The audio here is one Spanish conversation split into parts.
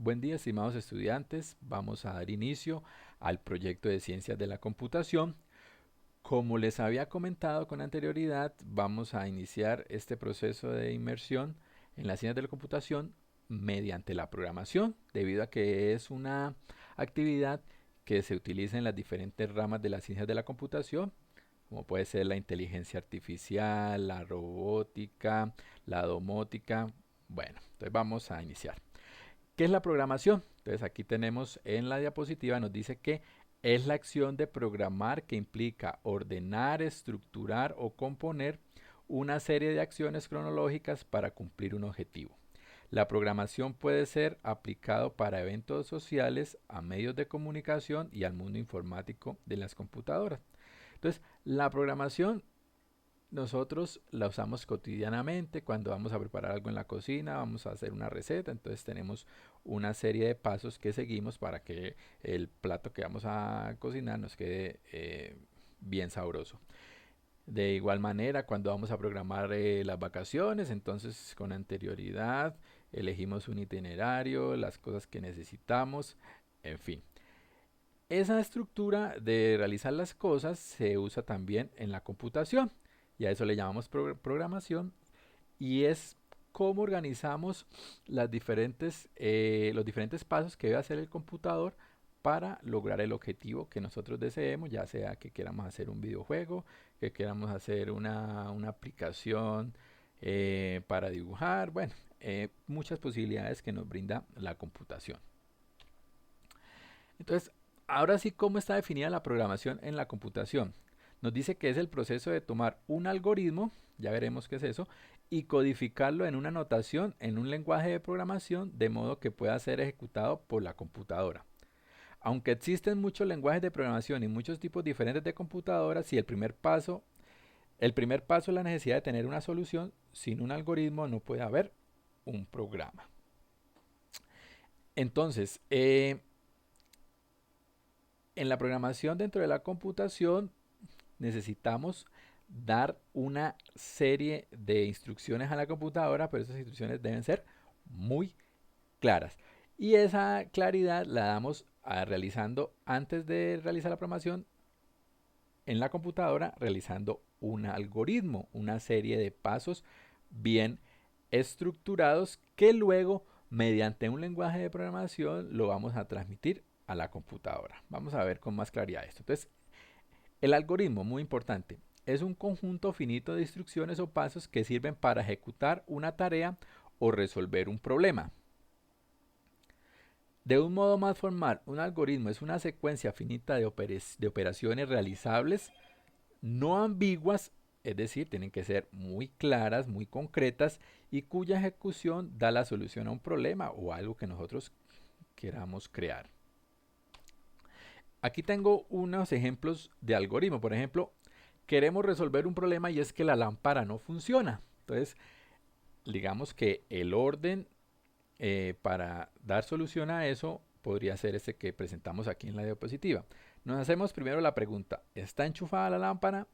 Buen día, estimados estudiantes. Vamos a dar inicio al proyecto de Ciencias de la Computación. Como les había comentado con anterioridad, vamos a iniciar este proceso de inmersión en las ciencias de la computación mediante la programación, debido a que es una actividad que se utiliza en las diferentes ramas de las ciencias de la computación, como puede ser la inteligencia artificial, la robótica, la domótica. Bueno, entonces vamos a iniciar. ¿Qué es la programación? Entonces aquí tenemos en la diapositiva, nos dice que es la acción de programar que implica ordenar, estructurar o componer una serie de acciones cronológicas para cumplir un objetivo. La programación puede ser aplicado para eventos sociales, a medios de comunicación y al mundo informático de las computadoras. Entonces, la programación nosotros la usamos cotidianamente cuando vamos a preparar algo en la cocina, vamos a hacer una receta, entonces tenemos una serie de pasos que seguimos para que el plato que vamos a cocinar nos quede bien sabroso. De igual manera, cuando vamos a programar las vacaciones, entonces con anterioridad elegimos un itinerario, las cosas que necesitamos, en fin. Esa estructura de realizar las cosas se usa también en la computación y a eso le llamamos programación y es cómo organizamos los diferentes pasos que debe hacer el computador para lograr el objetivo que nosotros deseemos, ya sea que queramos hacer un videojuego, que queramos hacer una aplicación para dibujar, bueno, muchas posibilidades que nos brinda la computación. Entonces, ahora sí, ¿cómo está definida la programación en la computación? Nos dice que es el proceso de tomar un algoritmo, ya veremos qué es eso, y codificarlo en una notación, en un lenguaje de programación, de modo que pueda ser ejecutado por la computadora. Aunque existen muchos lenguajes de programación y muchos tipos diferentes de computadoras, y el primer paso es la necesidad de tener una solución. Sin un algoritmo no puede haber un programa. Entonces, en la programación dentro de la computación necesitamos dar una serie de instrucciones a la computadora, pero esas instrucciones deben ser muy claras. Y esa claridad la damos realizando, antes de realizar la programación en la computadora, realizando un algoritmo, una serie de pasos bien estructurados que luego, mediante un lenguaje de programación, lo vamos a transmitir a la computadora. Vamos a ver con más claridad esto. Entonces, el algoritmo, muy importante, es un conjunto finito de instrucciones o pasos que sirven para ejecutar una tarea o resolver un problema. De un modo más formal, un algoritmo es una secuencia finita de operaciones realizables, no ambiguas, es decir, tienen que ser muy claras, muy concretas y cuya ejecución da la solución a un problema o algo que nosotros queramos crear. Aquí tengo unos ejemplos de algoritmo. Por ejemplo, queremos resolver un problema y es que la lámpara no funciona. Entonces, digamos que el orden para dar solución a eso podría ser este que presentamos aquí en la diapositiva. Nos hacemos primero la pregunta, ¿está enchufada la lámpara?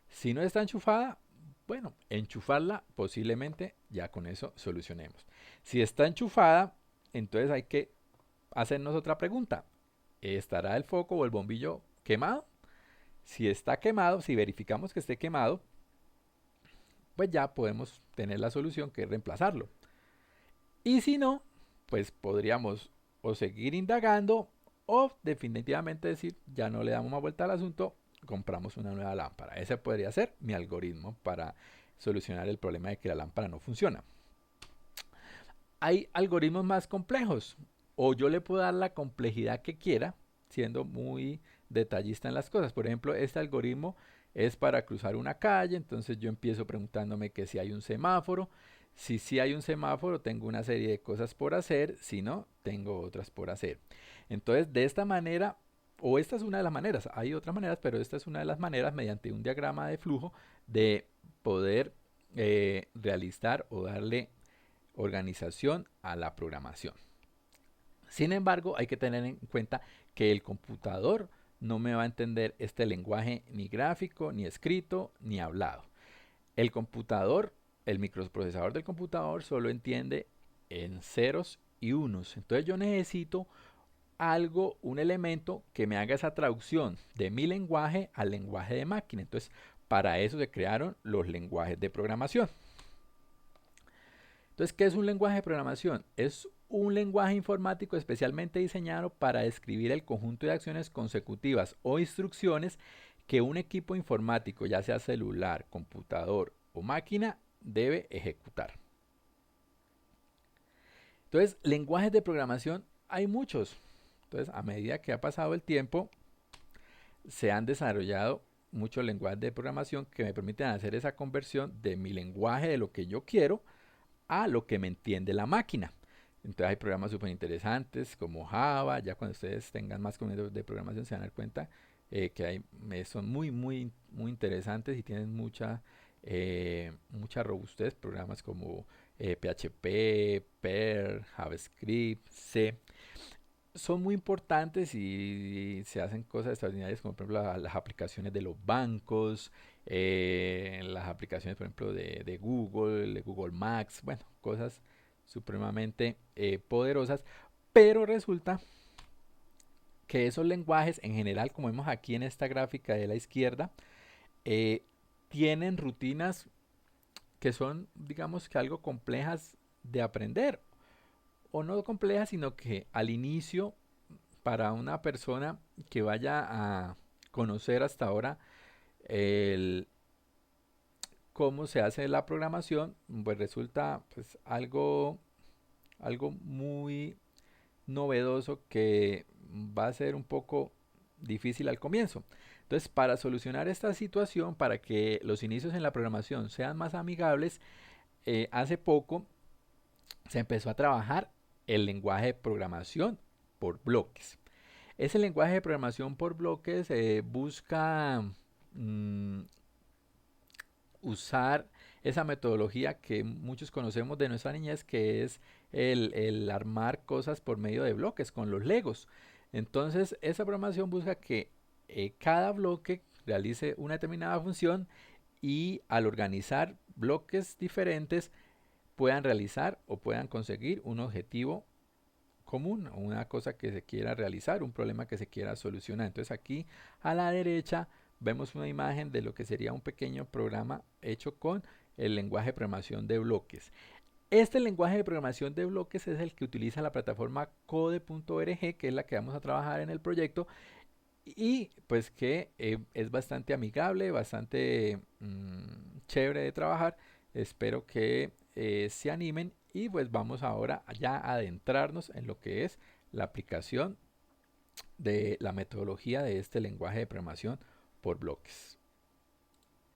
Si no está enchufada, bueno, enchufarla posiblemente ya con eso solucionemos. Si está enchufada, entonces hay que hacernos otra pregunta. ¿Estará el foco o el bombillo quemado? Si está quemado, si verificamos que esté quemado, pues ya podemos tener la solución que es reemplazarlo. Y si no, pues podríamos o seguir indagando o definitivamente decir, ya no le damos más vuelta al asunto, compramos una nueva lámpara. Ese podría ser mi algoritmo para solucionar el problema de que la lámpara no funciona. Hay algoritmos más complejos o yo le puedo dar la complejidad que quiera, siendo muy detallista en las cosas. Por ejemplo, este algoritmo es para cruzar una calle, entonces yo empiezo preguntándome que si hay un semáforo. Si sí hay un semáforo, tengo una serie de cosas por hacer, si no, tengo otras por hacer. Entonces, de esta manera, o esta es una de las maneras, hay otras maneras, pero esta es una de las maneras mediante un diagrama de flujo de poder realizar o darle organización a la programación. Sin embargo, hay que tener en cuenta que el computador no me va a entender este lenguaje ni gráfico, ni escrito, ni hablado. El computador, el microprocesador del computador solo entiende en ceros y unos. Entonces yo necesito algo, un elemento que me haga esa traducción de mi lenguaje al lenguaje de máquina. Entonces, para eso se crearon los lenguajes de programación. Entonces, ¿qué es un lenguaje de programación? Es un lenguaje informático especialmente diseñado para describir el conjunto de acciones consecutivas o instrucciones que un equipo informático, ya sea celular, computador o máquina, debe ejecutar. Entonces, lenguajes de programación hay muchos. Entonces, a medida que ha pasado el tiempo, se han desarrollado muchos lenguajes de programación que me permiten hacer esa conversión de mi lenguaje, de lo que yo quiero, a lo que me entiende la máquina. Entonces hay programas súper interesantes como Java. Ya cuando ustedes tengan más conocimientos de programación se van a dar cuenta que son muy interesantes y tienen mucha robustez. Programas como PHP, Perl, JavaScript, C son muy importantes y se hacen cosas extraordinarias como por ejemplo las aplicaciones de los bancos, las aplicaciones por ejemplo de Google Maps, bueno, cosas supremamente poderosas, pero resulta que esos lenguajes en general, como vemos aquí en esta gráfica de la izquierda, eh, tienen rutinas que son, digamos que algo complejas de aprender, o no complejas, sino que al inicio para una persona que vaya a conocer hasta ahora el cómo se hace la programación, pues resulta pues algo muy novedoso que va a ser un poco difícil al comienzo. Entonces, para solucionar esta situación, para que los inicios en la programación sean más amigables, hace poco se empezó a trabajar el lenguaje de programación por bloques. Ese lenguaje de programación por bloques busca mm, usar esa metodología que muchos conocemos de nuestra niñez, que es el armar cosas por medio de bloques, con los Legos. Entonces, esa programación busca que cada bloque realice una determinada función y al organizar bloques diferentes puedan realizar o puedan conseguir un objetivo común, una cosa que se quiera realizar, un problema que se quiera solucionar. Entonces aquí a la derecha vemos una imagen de lo que sería un pequeño programa hecho con el lenguaje de programación de bloques. Este lenguaje de programación de bloques es el que utiliza la plataforma code.org, que es la que vamos a trabajar en el proyecto, y pues que es bastante amigable, bastante chévere de trabajar. Espero que se animen y pues vamos ahora ya a adentrarnos en lo que es la aplicación de la metodología de este lenguaje de programación por bloques.